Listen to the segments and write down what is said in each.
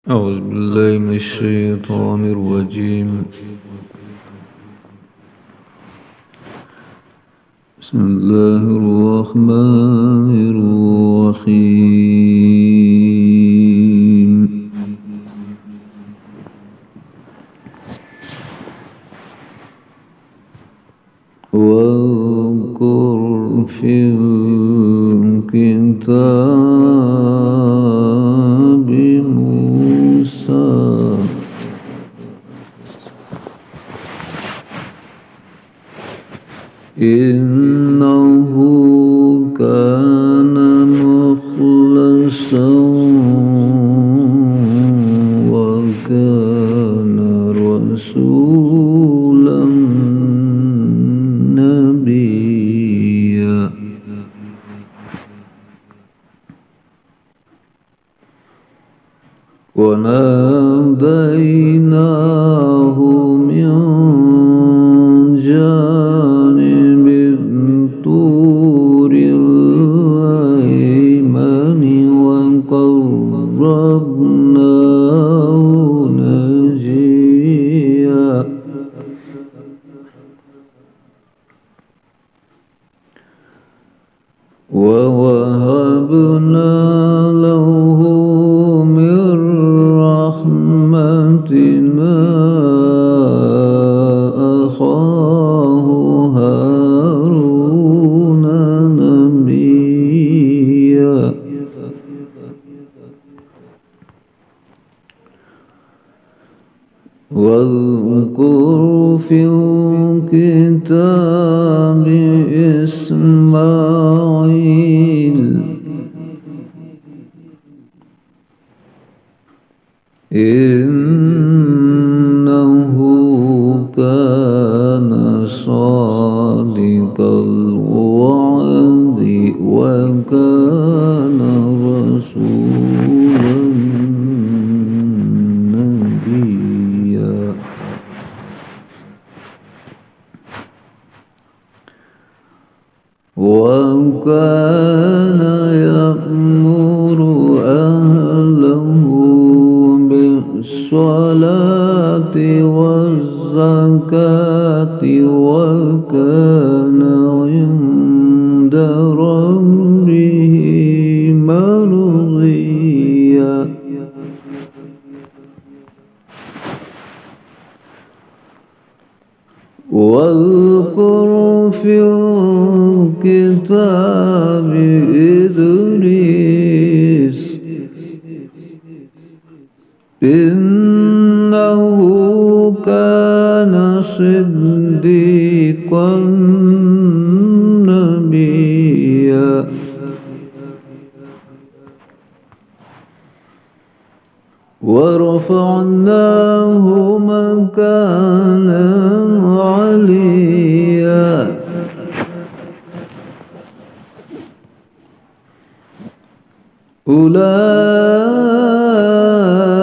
أعوذ بالله من الشيطان الرجيم. بسم الله الرحمن الرحيم. واذكر في الكتاب موسى إنه كان مخلصا وكان رسولا نبيا. وناديناه من جانب الطور الأيمن وقربناه نجيا. ووهبنا له من رحمتنا أخاه هارون نبيا. واذكر في الكتاب إسماعيل إنه كان صادق الوعد وكان رسولا نبيا. وكان يأمر أهله بالصلاة والزكاة وكان عند ربه مرضيا. واذكر في الكتاب إدريس إنه كان صديقا نبيا. ورفعناه مكانا عليا.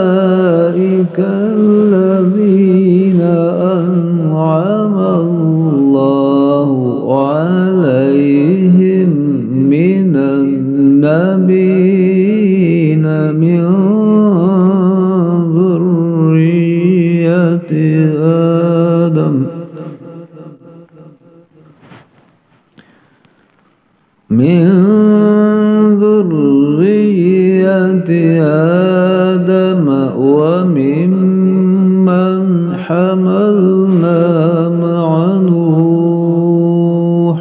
أولئك الذين أنعم الله عليهم من النبيين من ذرية آدم وممن حملنا مع نوح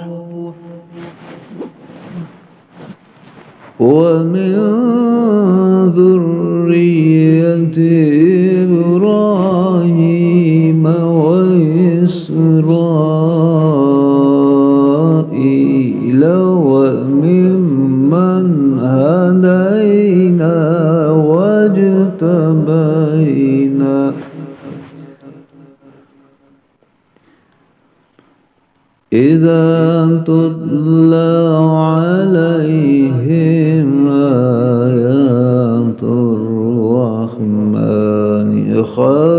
ومن ذرية إبراهيم وإسرائيل وممن هدينا واجتبينا. إذا تتلى عليهم آيات الرحمن خرجوا